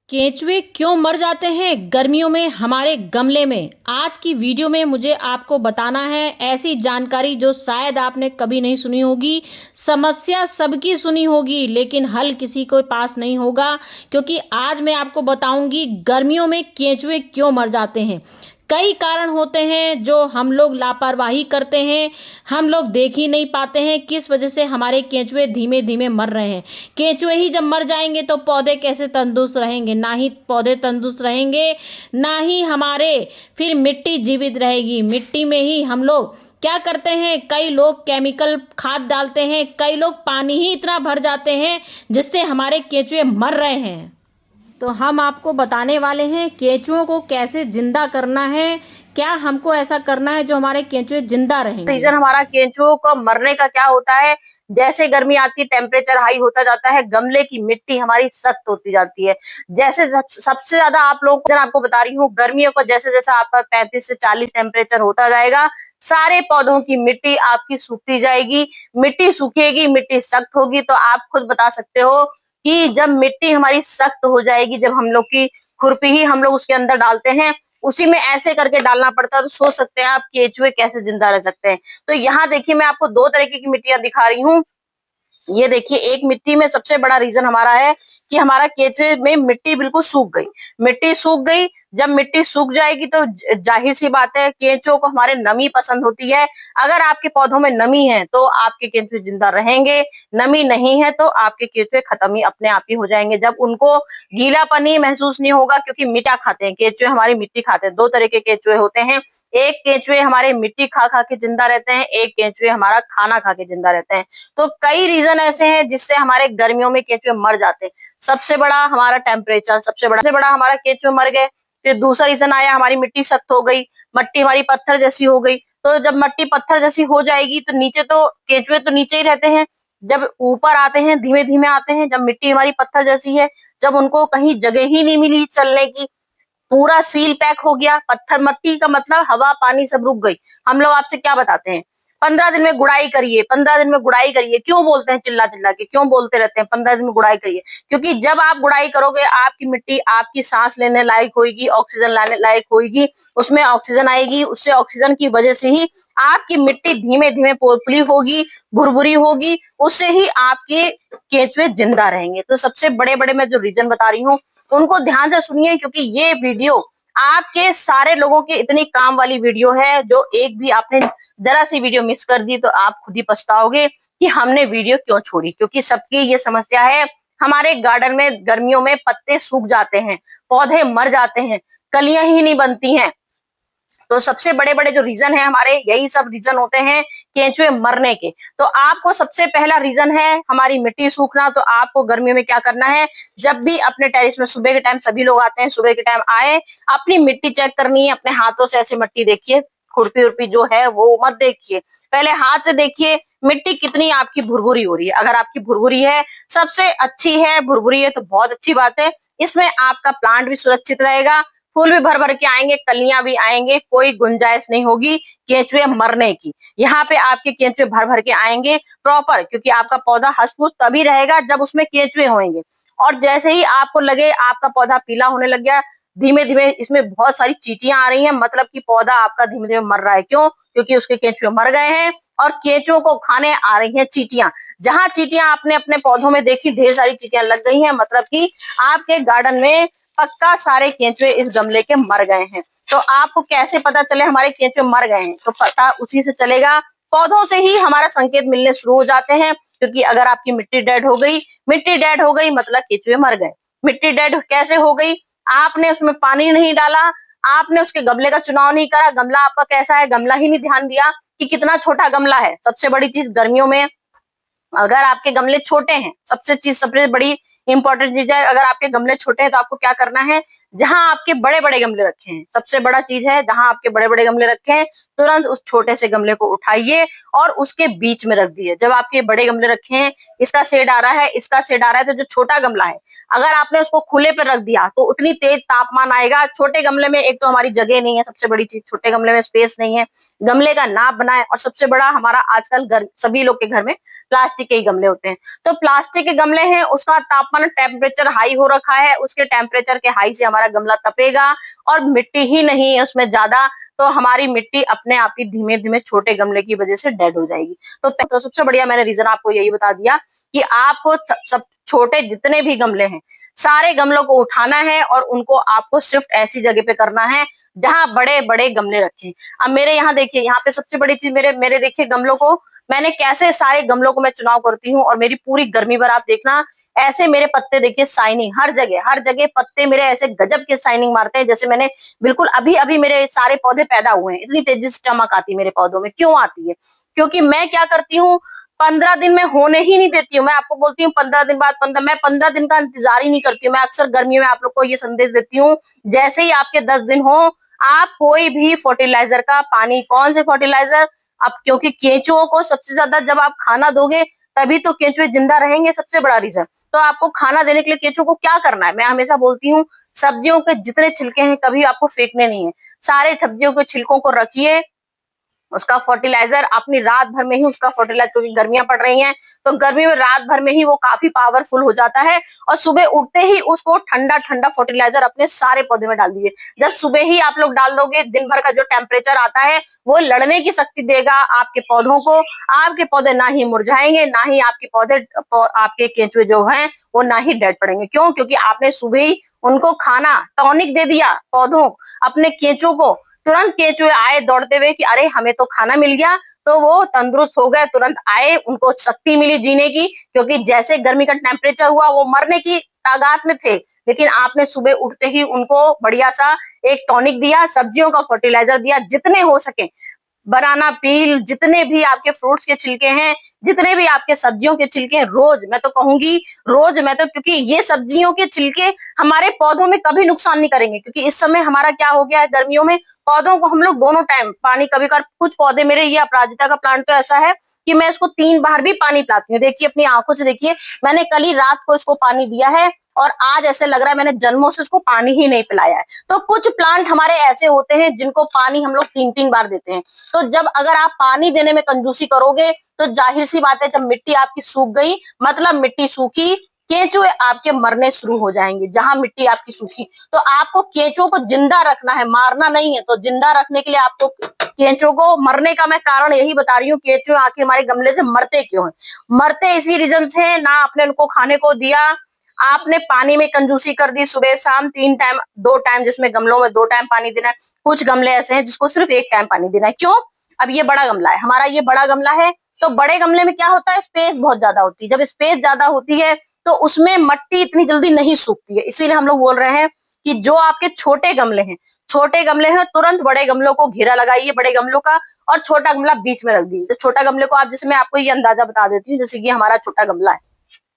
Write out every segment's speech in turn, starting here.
केंचुए क्यों मर जाते हैं गर्मियों में हमारे गमले में। आज की वीडियो में मुझे आपको बताना है ऐसी जानकारी जो शायद आपने कभी नहीं सुनी होगी। समस्या सबकी सुनी होगी लेकिन हल किसी के पास नहीं होगा, क्योंकि आज मैं आपको बताऊंगी गर्मियों में केंचुए क्यों मर जाते हैं। कई कारण होते हैं जो हम लोग लापरवाही करते हैं, हम लोग देख ही नहीं पाते हैं किस वजह से हमारे केंचुए धीमे धीमे मर रहे हैं। केंचुए ही जब मर जाएंगे तो पौधे कैसे तंदुरुस्त रहेंगे? ना ही पौधे तंदुरुस्त रहेंगे, ना ही हमारे फिर मिट्टी जीवित रहेगी। मिट्टी में ही हम लोग क्या करते हैं, कई लोग केमिकल खाद डालते हैं, कई लोग पानी ही इतना भर जाते हैं जिससे हमारे केंचुए मर रहे हैं। तो हम आपको बताने वाले हैं केंचुओं को कैसे जिंदा करना है, क्या हमको ऐसा करना है जो हमारे केंचुए जिंदा रहेंगे। रीजन हमारा केंचुओं का मरने का क्या होता है, जैसे गर्मी आती है टेम्परेचर हाई होता जाता है, गमले की मिट्टी हमारी सख्त होती जाती है। जैसे सबसे ज्यादा आप लोग आपको बता रही हूँ, गर्मियों का जैसे जैसे आपका 35 से 40 टेम्परेचर होता जाएगा, सारे पौधों की मिट्टी आपकी सूखती जाएगी। मिट्टी सूखेगी, मिट्टी सख्त होगी, तो आप खुद बता सकते हो कि जब मिट्टी हमारी सख्त हो जाएगी, जब हम लोग की खुरपी ही हम लोग उसके अंदर डालते हैं, उसी में ऐसे करके डालना पड़ता है, तो सोच सकते हैं आप केंचुए कैसे जिंदा रह सकते हैं। तो यहाँ देखिए मैं आपको दो तरीके की मिट्टियां दिखा रही हूँ। ये देखिए, एक मिट्टी में सबसे बड़ा रीजन हमारा है कि हमारा केंचुए में मिट्टी बिल्कुल सूख गई। मिट्टी सूख गई, जब मिट्टी सूख जाएगी तो जाहिर सी बात है केंचुओं को हमारे नमी पसंद होती है। अगर आपके पौधों में नमी है तो आपके केंचुए जिंदा रहेंगे, नमी नहीं है तो आपके केंचुए खत्म ही अपने आप ही हो जाएंगे। जब उनको गीलापन ही महसूस नहीं होगा, क्योंकि मिट्टी खाते हैं केंचुए, हमारी मिट्टी खाते हैं। दो तरह के केंचुए होते हैं, एक केंचुए हमारे मिट्टी खा खा के जिंदा रहते हैं, एक केंचुए हमारा खाना खा के जिंदा रहते हैं। तो कई रीजन ऐसे हैं जिससे हमारे गर्मियों में केंचुए मर जाते हैं। सबसे बड़ा हमारा टेम्परेचर, सबसे बड़ा हमारा केंचुए मर गए। फिर दूसरा रीजन आया, हमारी मिट्टी सख्त हो गई, मिट्टी हमारी पत्थर जैसी हो गई। तो जब मिट्टी पत्थर जैसी हो जाएगी तो नीचे तो केंचुए तो नीचे ही रहते हैं, जब ऊपर आते हैं धीमे धीमे आते हैं। जब मिट्टी हमारी पत्थर जैसी है, जब उनको कहीं जगह ही नहीं मिली चलने की, पूरा सील पैक हो गया, पत्थर मट्टी का मतलब हवा पानी सब रुक गई। हम लोग आपसे क्या बताते हैं, 15 दिन में गुड़ाई करिए, 15 दिन में गुड़ाई करिए। क्यों बोलते हैं चिल्ला चिल्ला के, क्यों बोलते रहते हैं 15 दिन में गुड़ाई करिए? क्योंकि जब आप गुड़ाई करोगे आपकी मिट्टी आपकी सांस लेने लायक होगी, ऑक्सीजन लाने लायक होगी, उसमें ऑक्सीजन आएगी, उससे ऑक्सीजन की वजह से ही आपकी मिट्टी धीमे धीमे पोपली होगी, भुरभुरी होगी, उससे ही आपके केंचुए जिंदा रहेंगे। तो सबसे बड़े बड़े मैं जो रीजन बता रही हूँ उनको ध्यान से सुनिए, क्योंकि ये वीडियो आपके सारे लोगों की इतनी काम वाली वीडियो है, जो एक भी आपने जरा सी वीडियो मिस कर दी तो आप खुद ही पछताओगे कि हमने वीडियो क्यों छोड़ी। क्योंकि सबकी ये समस्या है, हमारे गार्डन में गर्मियों में पत्ते सूख जाते हैं, पौधे मर जाते हैं, कलियां ही नहीं बनती हैं। तो सबसे बड़े बड़े जो रीजन है हमारे, यही सब रीजन होते हैं केंचुए मरने के। तो आपको सबसे पहला रीजन है हमारी मिट्टी सूखना। तो आपको गर्मियों में क्या करना है, जब भी अपने टेरिस में सुबह के टाइम सभी लोग आते हैं, सुबह के टाइम आए, अपनी मिट्टी चेक करनी है, अपने हाथों से ऐसे मिट्टी देखिए, खुरपी उर्पी जो है वो मत देखिए, पहले हाथ से देखिए मिट्टी कितनी आपकी भुरभुरी हो रही है। अगर आपकी भुरभुरी है, सबसे अच्छी है, भुरभुरी है तो बहुत अच्छी बात है, इसमें आपका प्लांट भी सुरक्षित रहेगा, फूल भी भर भर के आएंगे, कलियां भी आएंगे, कोई गुंजाइश नहीं होगी केंचुए मरने की। यहाँ पे आपके केंचुए भर भर के आएंगे प्रॉपर, क्योंकि आपका पौधा हष्ट-पुष्ट तभी रहेगा जब उसमें केंचुए होंगे। और जैसे ही आपको लगे आपका पौधा पीला होने लग गया, धीमे धीमे इसमें बहुत सारी चींटियां आ रही हैं, मतलब कि पौधा आपका धीमे धीमे मर रहा है। क्यों? क्योंकि उसके केंचुए मर गए हैं और केंचुओं को खाने आ रही हैं चींटियां। जहां चींटियां आपने अपने पौधों में देखी, ढेर सारी चींटियां लग गई हैं, मतलब कि आपके गार्डन में पक्का सारे केंचुए इस गमले के मर गए हैं। तो आपको कैसे पता चले हमारे केंचुए मर गए हैं? तो पता उसी से चलेगा, पौधों से ही हमारा संकेत मिलने शुरू हो जाते हैं। क्योंकि अगर आपकी मिट्टी डेड हो गई, मिट्टी डेड हो गई मतलब केंचुए मर गए। मिट्टी डेड कैसे हो गई? आपने उसमें पानी नहीं डाला, आपने उसके गमले का चुनाव नहीं करा, गमला आपका कैसा है, गमला ही नहीं ध्यान दिया कि कितना छोटा गमला है। सबसे बड़ी चीज गर्मियों में, अगर आपके गमले छोटे हैं, सबसे बड़ी इंपॉर्टेंट चीज है, अगर आपके गमले छोटे हैं तो आपको क्या करना है, जहां आपके बड़े बड़े गमले रखे हैं, सबसे बड़ा चीज है जहां आपके बड़े बड़े गमले रखे हैं, तुरंत उस छोटे से गमले को उठाइए और उसके बीच में रख दिए। जब आपके बड़े गमले रखे हैं, इसका शेड आ रहा है, इसका शेड आ रहा है, तो जो छोटा गमला है अगर आपने उसको खुले पर रख दिया तो उतनी तेज तापमान आएगा। छोटे गमले में एक तो हमारी जगह नहीं है, सबसे बड़ी चीज छोटे गमले में स्पेस नहीं है, गमले का नाप बनाए। और सबसे बड़ा हमारा आजकल सभी लोग के घर में प्लास्टिक के ही गमले होते हैं। तो प्लास्टिक के गमले हैं, उसका तापमान तापमान टेम्परेचर हाई हो रखा है, उसके टेम्परेचर के हाई से हमारा गमला तपेगा और मिट्टी ही नहीं है उसमें ज्यादा, तो हमारी मिट्टी अपने आप ही धीमे धीमे छोटे गमले की वजह से डेड हो जाएगी। तो सबसे बढ़िया मैंने रीजन आपको यही बता दिया कि आपको सब छोटे जितने भी गमले हैं सारे गमलों को उठाना है और उनको आपको शिफ्ट ऐसी जगह पे करना है जहां बड़े बड़े गमले रखें। अब मेरे यहाँ देखिए, यहाँ पे सबसे बड़ी चीज मेरे देखिए गमलों को मैंने कैसे सारे गमलों को मैं चुनाव करती हूँ और मेरी पूरी गर्मी भर आप देखना ऐसे मेरे पत्ते देखिए शाइनिंग, हर जगह पत्ते मेरे ऐसे गजब के शाइनिंग मारते हैं जैसे मैंने बिल्कुल अभी अभी मेरे सारे पौधे पैदा हुए हैं। इतनी तेजी से चमक आती है मेरे पौधों में। क्यों आती है? क्योंकि मैं क्या करती हूँ, 15 दिन में होने ही नहीं देती हूँ। मैं आपको बोलती हूँ 15 दिन बाद 15 दिन का इंतजार ही नहीं करती हूँ। मैं अक्सर गर्मियों में आप लोग को ये संदेश देती हूँ, जैसे ही आपके 10 दिन हो आप कोई भी फर्टिलाइजर का पानी, कौन से फर्टिलाइजर, अब क्योंकि केंचुओं को सबसे ज्यादा जब आप खाना दोगे तभी तो केंचुए जिंदा रहेंगे, सबसे बड़ा रीजन। तो आपको खाना देने के लिए केंचुओं को क्या करना है, मैं हमेशा बोलती हूँ सब्जियों के जितने छिलके हैं कभी आपको फेंकने नहीं है। सारे सब्जियों के छिलकों को रखिए, उसका फर्टिलाइजर अपनी रात भर में ही उसका फर्टिलाइजर, क्योंकि गर्मियां पड़ रही हैं तो गर्मी में रात भर में ही वो काफी पावरफुल हो जाता है और सुबह उठते ही उसको ठंडा ठंडा फर्टिलाइजर अपने सारे पौधे में डाल दीजिए। जब सुबह ही आप लोग डाल दोगे, दिन भर का जो टेम्परेचर आता है वो लड़ने की शक्ति देगा आपके पौधों को। आपके पौधे ना ही मुरझाएंगे, ना ही आपके पौधे, आपके केंचुए जो हैं वो ना ही डेड पड़ेंगे। क्यों? क्योंकि आपने सुबह ही उनको खाना टॉनिक दे दिया पौधों, अपने केंचुओं को। तुरंत केंचुए आए दौड़ते हुए कि अरे हमें तो खाना मिल गया, तो वो तंदुरुस्त हो गए, तुरंत आए, उनको शक्ति मिली जीने की। क्योंकि जैसे गर्मी का टेम्परेचर हुआ वो मरने की तागात में थे, लेकिन आपने सुबह उठते ही उनको बढ़िया सा एक टॉनिक दिया, सब्जियों का फर्टिलाइजर दिया, जितने हो सके बनाना पील, जितने भी आपके फ्रूट्स के छिलके हैं, जितने भी आपके सब्जियों के छिलके हैं, रोज मैं तो कहूंगी, रोज मैं तो, क्योंकि ये सब्जियों के छिलके हमारे पौधों में कभी नुकसान नहीं करेंगे। क्योंकि इस समय हमारा क्या हो गया है, गर्मियों में पौधों को हम लोग दोनों टाइम पानी, कभी कभार कुछ पौधे, मेरे ये अपराजिता का प्लांट तो ऐसा है कि मैं इसको 3 बार भी पानी पिलाती हूँ। देखिए अपनी आंखों से देखिए, मैंने कल ही रात को इसको पानी दिया है और आज ऐसे लग रहा है मैंने जन्मों से उसको पानी ही नहीं पिलाया है। तो कुछ प्लांट हमारे ऐसे होते हैं जिनको पानी हम लोग 3-3 बार देते हैं। तो जब अगर आप पानी देने में कंजूसी करोगे तो जाहिर सी बात है, जब मिट्टी आपकी सूख गई, मतलब मिट्टी सूखी, केंचुए आपके मरने शुरू हो जाएंगे। जहां मिट्टी आपकी सूखी, तो आपको केंचुओं को जिंदा रखना है, मारना नहीं है। तो जिंदा रखने के लिए आपको केंचुओं को, मरने का मैं कारण यही बता रही हूँ, केंचुए आखिर हमारे गमले से मरते क्यों हैं? मरते इसी रीजन से, ना आपने उनको खाने को दिया, आपने पानी में कंजूसी कर दी, सुबह शाम 3 टाइम, 2 टाइम, जिसमें गमलों में 2 टाइम पानी देना है। कुछ गमले ऐसे हैं जिसको सिर्फ 1 टाइम पानी देना है। क्यों? अब ये बड़ा गमला है हमारा, ये बड़ा गमला है, तो बड़े गमले में क्या होता है, स्पेस बहुत ज्यादा होती है। जब स्पेस ज्यादा होती है तो उसमें मट्टी इतनी जल्दी नहीं सूखती है। इसीलिए हम लोग बोल रहे हैं कि जो आपके छोटे गमले हैं, तुरंत बड़े गमलों को घेरा लगाइए, बड़े गमलों का, और छोटा गमला बीच में रख दीजिए। तो छोटा गमले को आप, जैसे मैं आपको ये अंदाजा बता देती हूँ, जैसे कि हमारा छोटा गमला है,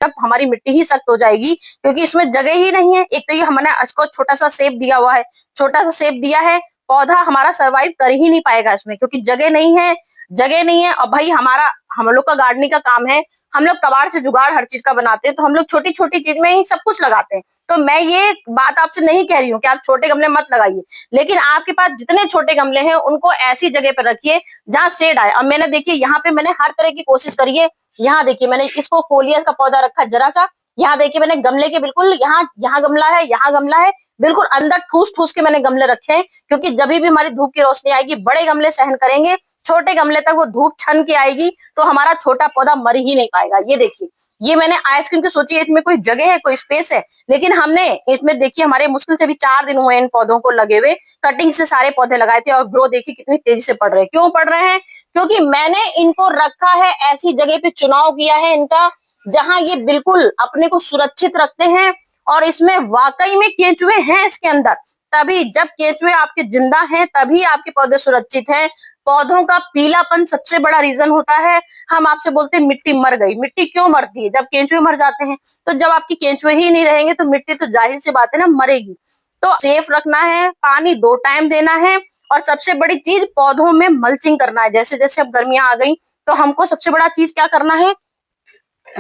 तब हमारी मिट्टी ही सख्त हो जाएगी क्योंकि इसमें जगह ही नहीं है। एक तो ये हमने इसको छोटा सा शेप दिया हुआ है, छोटा सा शेप दिया है, पौधा हमारा सरवाइव कर ही नहीं पाएगा इसमें, क्योंकि जगह नहीं है, जगह नहीं है। और भाई हम लोग का गार्डनिंग का काम है, हम लोग कबाड़ से जुगाड़ हर चीज का बनाते हैं, तो हम लोग छोटी छोटी चीज में ही सब कुछ लगाते हैं। तो मैं ये बात आपसे नहीं कह रही हूँ कि आप छोटे गमले मत लगाइए, लेकिन आपके पास जितने छोटे गमले हैं उनको ऐसी जगह पर रखिए जहाँ शेड आए। अब मैंने देखिए यहाँ पे मैंने हर तरह की कोशिश करी है। यहाँ देखिए मैंने इसको कोलियस का पौधा रखा जरा सा, यहाँ देखिए मैंने गमले के बिल्कुल यहाँ गमला है, यहाँ गमला है, बिल्कुल अंदर ठूस ठूस के मैंने गमले रखे हैं, क्योंकि जब भी हमारी धूप की रोशनी आएगी, बड़े गमले सहन करेंगे, छोटे गमले तक वो धूप छन के आएगी तो हमारा छोटा पौधा मर ही नहीं पाएगा। ये देखिए, ये मैंने आइसक्रीम की सोची है, इसमें कोई जगह है, कोई स्पेस है, लेकिन हमने इसमें देखिए हमारे मुश्किल से भी 4 दिन हुए इन पौधों को लगे हुए, कटिंग से सारे पौधे लगाए थे और ग्रो देखिए कितनी तेजी से बढ़ रहे हैं। क्यों बढ़ रहे हैं? क्योंकि मैंने इनको रखा है ऐसी जगह पे, चुनाव किया है इनका जहां ये बिल्कुल अपने को सुरक्षित रखते हैं और इसमें वाकई में केंचुए हैं इसके अंदर। तभी जब केंचुए आपके जिंदा हैं तभी आपके पौधे सुरक्षित हैं। पौधों का पीलापन सबसे बड़ा रीजन होता है। हम आपसे बोलते हैं मिट्टी मर गई, मिट्टी क्यों मरती है? जब केंचुए मर जाते हैं। तो जब आपकी केंचुए ही नहीं रहेंगे तो मिट्टी तो जाहिर सी बात है ना, मरेगी। तो सेफ रखना है, पानी 2 टाइम देना है, और सबसे बड़ी चीज पौधों में मल्चिंग करना है। जैसे जैसे अब गर्मियां आ गई तो हमको सबसे बड़ा चीज क्या करना है,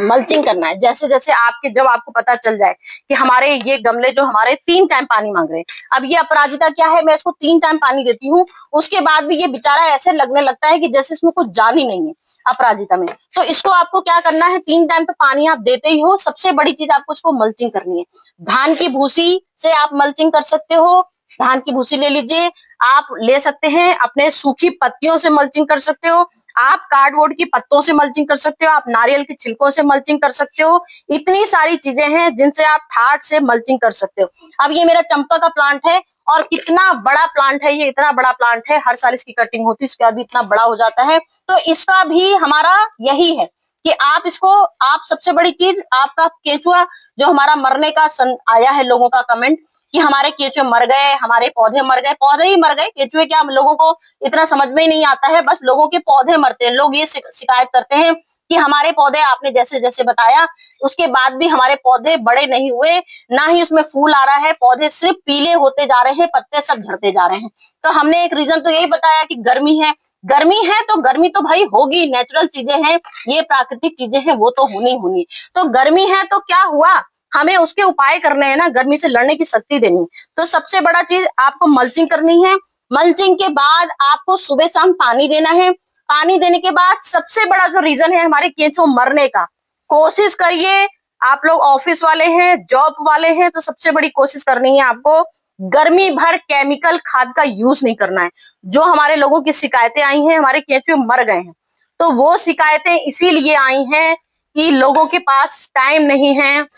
मल्चिंग करना है। जैसे जैसे जब आपको पता चल जाए कि हमारे ये गमले जो हमारे 3 टाइम पानी मांग रहे हैं, अब ये अपराजिता क्या है, मैं इसको 3 टाइम पानी देती हूँ, उसके बाद भी ये बेचारा ऐसे लगने लगता है कि जैसे इसमें कुछ जान ही नहीं है अपराजिता में। तो इसको आपको क्या करना है, 3 टाइम तो पानी आप देते ही हो, सबसे बड़ी चीज आपको इसको मल्चिंग करनी है। धान की भूसी से आप मल्चिंग कर सकते हो, धान की भूसी ले लीजिए, आप ले सकते हैं अपने सूखी पत्तियों से मल्चिंग कर सकते हो, आप कार्डबोर्ड की पत्तों से मल्चिंग कर सकते हो, आप नारियल के छिलकों से मल्चिंग कर सकते हो। इतनी सारी चीजें हैं जिनसे आप ठाट से मल्चिंग कर सकते हो। अब ये मेरा चंपा का प्लांट है और कितना बड़ा प्लांट है, ये इतना बड़ा प्लांट है, हर साल इसकी कटिंग होती है, इसके बाद भी इतना बड़ा हो जाता है। तो इसका भी हमारा यही है कि आप इसको, आप सबसे बड़ी चीज आपका केचुआ जो हमारा मरने का आया है लोगों का कमेंट कि हमारे केचुए मर गए, हमारे पौधे मर गए, पौधे ही मर गए, केचुए क्या, हम लोगों को इतना समझ में ही नहीं आता है, बस लोगों के पौधे मरते हैं। लोग ये शिकायत करते हैं कि हमारे पौधे, आपने जैसे जैसे बताया, उसके बाद भी हमारे पौधे बड़े नहीं हुए, ना ही उसमें फूल आ रहा है, पौधे सिर्फ पीले होते जा रहे हैं, पत्ते सब झड़ते जा रहे हैं। तो हमने एक रीजन तो यही बताया कि गर्मी है, गर्मी है तो गर्मी तो भाई होगी, नेचुरल चीजें हैं, ये प्राकृतिक चीजें हैं, वो तो होनी होनी। तो गर्मी है तो क्या हुआ, हमें उसके उपाय करने हैं ना, गर्मी से लड़ने की शक्ति देनी। तो सबसे बड़ा चीज आपको मल्चिंग करनी है। मल्चिंग के बाद आपको सुबह शाम पानी देना है। पानी देने के बाद सबसे बड़ा जो रीजन है हमारे केंचुए मरने का, कोशिश करिए, आप लोग ऑफिस वाले हैं, जॉब वाले हैं, तो सबसे बड़ी कोशिश करनी है आपको, गर्मी भर केमिकल खाद का यूज नहीं करना है। जो हमारे लोगों की शिकायतें आई हैं, हमारे केंचुए मर गए हैं, तो वो शिकायतें इसीलिए आई हैं कि लोगों के पास टाइम नहीं है।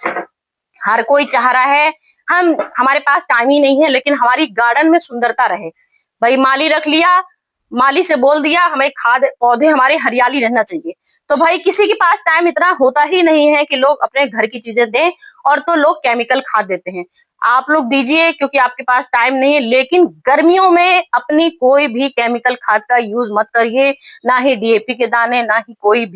हर कोई चाह रहा है हमारे पास टाइम ही नहीं है, लेकिन हमारी गार्डन में सुंदरता रहे। भाई माली रख लिया, माली से बोल दिया हमें खाद पौधे हमारे हरियाली रहना चाहिए। तो भाई किसी के पास टाइम इतना होता ही नहीं है कि लोग अपने घर की चीजें दें, और तो लोग केमिकल खाद देते हैं। आप लोग दीजिए क्योंकि आपके पास टाइम नहीं है, लेकिन गर्मियों में अपनी कोई भी केमिकल खाद का यूज मत करिए, ना ही डीएपी के दाने, ना ही कोई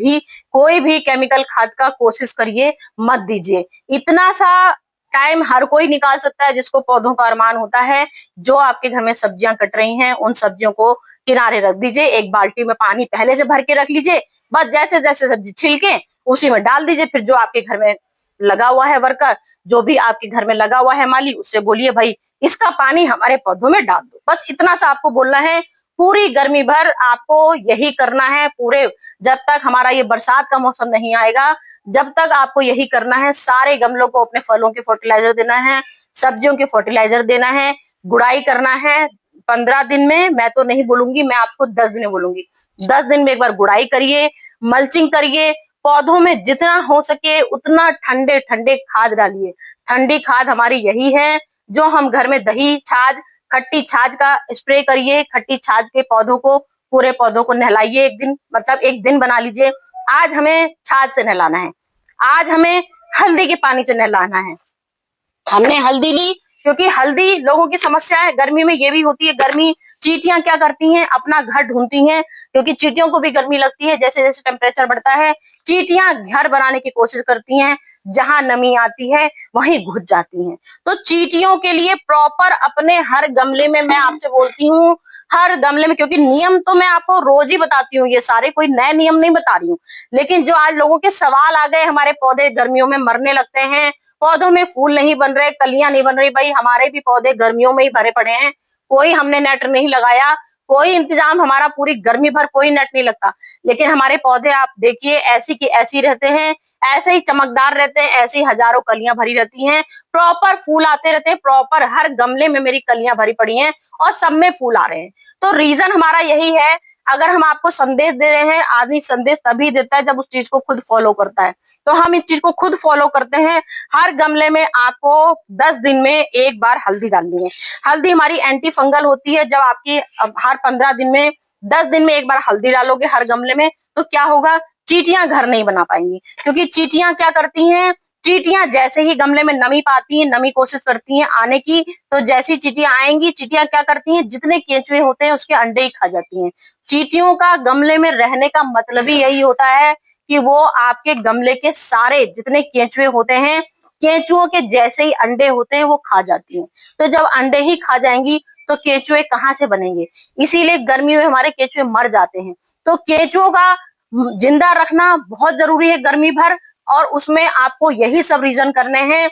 भी केमिकल खाद का कोशिश करिए मत दीजिए। इतना सा टाइम हर कोई निकाल सकता है जिसको पौधों का अरमान होता है। जो आपके घर में सब्जियां कट रही हैं, उन सब्जियों को किनारे रख दीजिए, एक बाल्टी में पानी पहले से भर के रख लीजिए, बस जैसे जैसे सब्जी छिलके उसी में डाल दीजिए। फिर जो आपके घर में लगा हुआ है वर्कर, जो भी आपके घर में लगा हुआ है माली, उससे बोलिए भाई इसका पानी हमारे पौधों में डाल दो। बस इतना सा आपको बोलना है। पूरी गर्मी भर आपको यही करना है, पूरे जब तक हमारा ये बरसात का मौसम नहीं आएगा, जब तक आपको यही करना है। सारे गमलों को अपने फलों के फर्टिलाइजर देना है, सब्जियों के फर्टिलाइजर देना है, गुड़ाई करना है 15 दिन में। मैं तो नहीं बोलूंगी, मैं आपको 10 दिन में बोलूंगी। 10 दिन में एक बार गुड़ाई करिए, मल्चिंग करिए, पौधों में जितना हो सके उतना ठंडे ठंडे खाद डालिए। ठंडी खाद हमारी यही है जो हम घर में दही छाछ, खट्टी छाछ का स्प्रे करिए, खट्टी छाछ के पौधों को, पूरे पौधों को नहलाइए एक दिन, मतलब एक दिन बना लीजिए। आज हमें छाछ से नहलाना है, आज हमें हल्दी के पानी से नहलाना है। हमने हल्दी ली क्योंकि हल्दी लोगों की समस्या है, गर्मी में ये भी होती है। गर्मी, चींटियां क्या करती हैं, अपना घर ढूंढती हैं, क्योंकि चींटियों को भी गर्मी लगती है। जैसे जैसे टेम्परेचर बढ़ता है, चींटियां घर बनाने की कोशिश करती हैं, जहां नमी आती है वहीं घुस जाती हैं। तो चींटियों के लिए प्रॉपर अपने हर गमले में, मैं आपसे बोलती हूँ, हर गमले में, क्योंकि नियम तो मैं आपको रोज ही बताती हूँ, ये सारे कोई नए नियम नहीं बता रही हूँ, लेकिन जो आज लोगों के सवाल आ गए, हमारे पौधे गर्मियों में मरने लगते हैं, पौधों में फूल नहीं बन रहे, कलियां नहीं बन रही। भाई हमारे भी पौधे गर्मियों में ही भरे पड़े हैं, कोई हमने नेट नहीं लगाया, कोई इंतजाम हमारा पूरी गर्मी भर कोई नेट नहीं लगता, लेकिन हमारे पौधे आप देखिए ऐसी की ऐसी रहते हैं, ऐसे ही चमकदार रहते हैं, ऐसी हजारों कलियां भरी रहती हैं, प्रॉपर फूल आते रहते हैं, प्रॉपर हर गमले में मेरी कलियां भरी पड़ी हैं और सब में फूल आ रहे हैं। तो रीजन हमारा यही है। अगर हम आपको संदेश दे रहे हैं, आदमी संदेश तभी देता है जब उस चीज को खुद फॉलो करता है। तो हम इस चीज को खुद फॉलो करते हैं। हर गमले में आपको 10 दिन में एक बार हल्दी डालनी है। हल्दी हमारी एंटी फंगल होती है। जब आपकी हर 15 दिन में, 10 दिन में एक बार हल्दी डालोगे हर गमले में, तो क्या होगा, चींटियां घर नहीं बना पाएंगी। क्योंकि चींटियां क्या करती हैं, चींटियां जैसे ही गमले में नमी पाती हैं, नमी कोशिश करती हैं आने की, तो जैसी चींटियां आएंगी, चींटियां क्या करती हैं, जितने केंचुए होते हैं उसके अंडे ही खा जाती हैं। चींटियों का गमले में रहने का मतलब ही यही होता है कि वो आपके गमले के सारे जितने केंचुए होते हैं, केंचुओं के जैसे ही अंडे होते हैं वो खा जाती हैं। तो जब अंडे ही खा जाएंगी तो केंचुए कहाँ से बनेंगे, इसीलिए गर्मी में हमारे केंचुए मर जाते हैं। तो केंचुओं का जिंदा रखना बहुत जरूरी है गर्मी भर। और उसमें आपको यही सब रीजन करने हैं।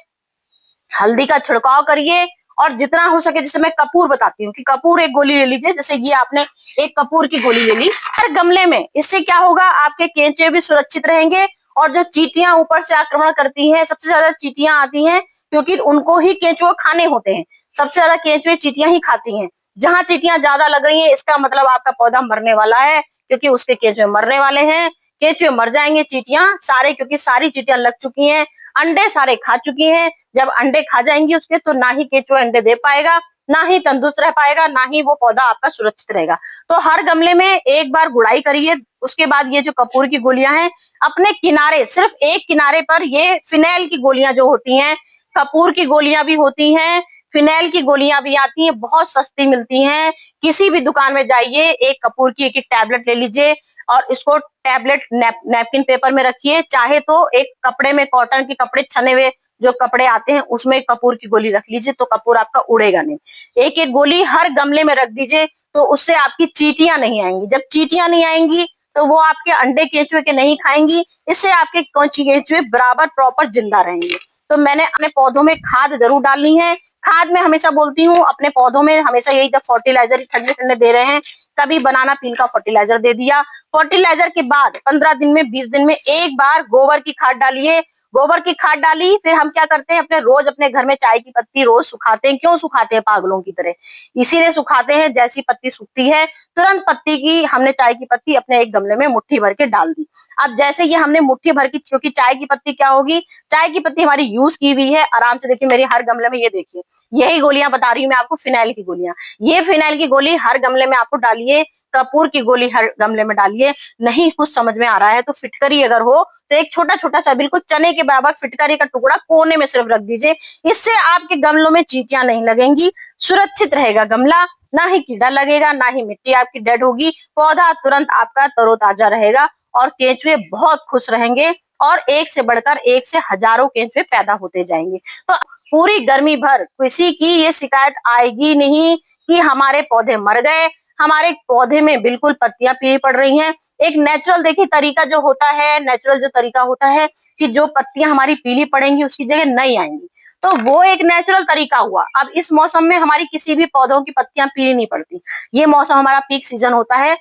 हल्दी का छिड़काव करिए और जितना हो सके, जैसे मैं कपूर बताती हूँ कि कपूर एक गोली ले लीजिए, जैसे ये आपने एक कपूर की गोली ले ली हर गमले में। इससे क्या होगा, आपके केंचुए भी सुरक्षित रहेंगे और जो चींटियां ऊपर से आक्रमण करती हैं, सबसे ज्यादा चींटियां आती हैं क्योंकि उनको ही केंचुए खाने होते हैं। सबसे ज्यादा केंचुए चींटियां ही खाती हैं। जहां चींटियां ज्यादा लग रही हैं, इसका मतलब आपका पौधा मरने वाला है, क्योंकि उसके केंचुए मरने वाले हैं। केंचुए मर जाएंगे चींटियां सारे, क्योंकि सारी चींटियां लग चुकी हैं, अंडे सारे खा चुकी हैं। जब अंडे खा जाएंगी उसके, तो ना ही केंचुआ अंडे दे पाएगा, ना ही तंदुरुस्त रह पाएगा, ना ही वो पौधा आपका सुरक्षित रहेगा। तो हर गमले में एक बार गुड़ाई करिए। उसके बाद ये जो कपूर की गोलियां हैं, अपने किनारे, सिर्फ एक किनारे पर ये फिनेल की गोलियां जो होती हैं, कपूर की गोलियां भी होती हैं, फिनेल की गोलियां भी आती हैं, बहुत सस्ती मिलती हैं। किसी भी दुकान में जाइए, एक कपूर की एक टैबलेट ले लीजिए और इसको टैबलेट नैपकिन पेपर में रखिए। चाहे तो एक कपड़े में, कॉटन के कपड़े, छने हुए जो कपड़े आते हैं, उसमें कपूर की गोली रख लीजिए, तो कपूर आपका उड़ेगा नहीं। एक एक गोली हर गमले में रख दीजिए, तो उससे आपकी चींटियां नहीं आएंगी। जब चींटियां नहीं आएंगी तो वो आपके अंडे केंचुए के नहीं खाएंगी। इससे आपके केंचुए बराबर प्रॉपर जिंदा रहेंगे। तो मैंने अपने पौधों में खाद जरूर डालनी है। खाद में हमेशा बोलती हूँ अपने पौधों में हमेशा यही, जब फर्टिलाइजर ठंडे ठंडे दे रहे हैं, कभी बनाना पील का फर्टिलाइजर दे दिया। फर्टिलाइजर के बाद 15 दिन में, 20 दिन में एक बार गोबर की खाद डालिए। गोबर की खाद डाली, फिर हम क्या करते हैं, रोज अपने घर में चाय की पत्ती रोज सुखाते हैं। क्यों सुखाते हैं पागलों की तरह? इसीलिए सुखाते हैं, जैसी पत्ती सूखती है तुरंत पत्ती की हमने चाय की पत्ती अपने एक गमले में मुट्ठी भर के डाल दी। अब जैसे ये हमने मुट्ठी भर की, क्योंकि चाय की पत्ती क्या होगी, चाय की पत्ती हमारी यूज की हुई है। आराम से देखिए मेरी हर गमले में, ये देखिए यही गोलियां बता रही हूँ मैं आपको, फिनाइल की गोलियां। ये फिनाइल की गोली हर गमले में आपको डालिए, कपूर की गोली हर गमले में डालिए। नहीं कुछ समझ में आ रहा है तो फिटकरी अगर हो तो एक छोटा छोटा सा, बिल्कुल चने के बराबर फिटकरी का टुकड़ा कोने में सिर्फ रख दीजिए। इससे आपके गमलों में चींटियां नहीं लगेंगी, सुरक्षित रहेगा गमला, ना ही कीड़ा लगेगा, ना ही मिट्टी आपकी डेड होगी। पौधा तुरंत आपका तरोताजा रहेगा और केंचुए बहुत खुश रहेंगे और एक से बढ़कर एक से हजारों केंचुए पैदा होते जाएंगे। तो पूरी गर्मी भर किसी की ये शिकायत आएगी नहीं कि हमारे पौधे मर गए, हमारे पौधे में बिल्कुल पत्तियां पीली पड़ रही हैं। एक नेचुरल देखिए तरीका जो होता है, नेचुरल जो तरीका होता है कि जो पत्तियां हमारी पीली पड़ेंगी उसकी जगह नई आएंगी, तो वो एक नेचुरल तरीका हुआ। अब इस मौसम में हमारी किसी भी पौधों की पत्तियां पीली नहीं पड़ती। ये मौसम हमारा पीक सीजन होता है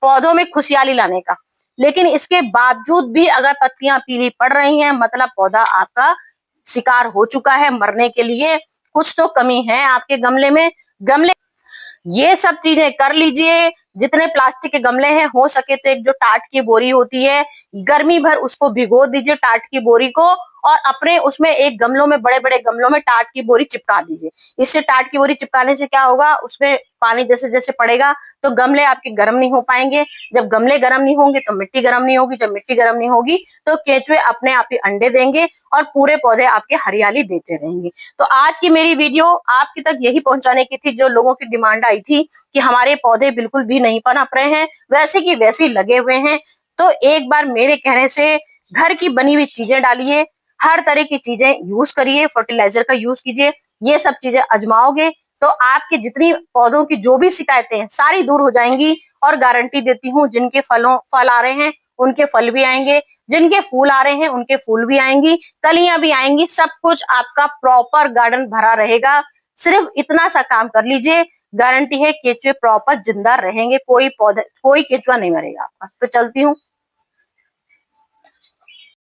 पौधों में खुशहाली लाने का। लेकिन इसके बावजूद भी अगर पत्तियां पीली पड़ रही हैं, मतलब पौधा आपका शिकार हो चुका है मरने के लिए। कुछ तो कमी है आपके गमले में। गमले ये सब चीजें कर लीजिए। जितने प्लास्टिक के गमले हैं, हो सके तो एक जो टाट की बोरी होती है, गर्मी भर उसको भिगो दीजिए टाट की बोरी को, और अपने उसमें एक गमलों में, बड़े बड़े गमलों में टाट की बोरी चिपका दीजिए। इससे टाट की बोरी चिपकाने से क्या होगा, उसमें पानी जैसे जैसे पड़ेगा तो गमले आपके गर्म नहीं हो पाएंगे। जब गमले गर्म नहीं होंगे तो मिट्टी गर्म नहीं होगी, जब मिट्टी गर्म नहीं होगी तो केंचुए अपने आप ही अंडे देंगे और पूरे पौधे आपके हरियाली देते रहेंगे। तो आज की मेरी वीडियो आपके तक यही पहुंचाने की थी। जो लोगों की डिमांड आई थी कि हमारे पौधे बिल्कुल भी नहीं पनप रहे हैं, वैसे की वैसे ही लगे हुए हैं, तो एक बार मेरे कहने से घर की बनी हुई चीजें डालिए, हर तरह की चीजें यूज करिए, फर्टिलाइजर का यूज कीजिए। ये सब चीजें आजमाओगे तो आपकी जितनी पौधों की जो भी शिकायतें हैं सारी दूर हो जाएंगी। और गारंटी देती हूँ, जिनके फल आ रहे हैं उनके फल भी आएंगे, जिनके फूल आ रहे हैं उनके फूल भी आएंगी, कलियां भी आएंगी, सब कुछ आपका प्रॉपर गार्डन भरा रहेगा। सिर्फ इतना सा काम कर लीजिए, गारंटी है केंचुए प्रॉपर जिंदा रहेंगे, कोई केंचुआ नहीं मरेगा आपका। तो चलती हूँ।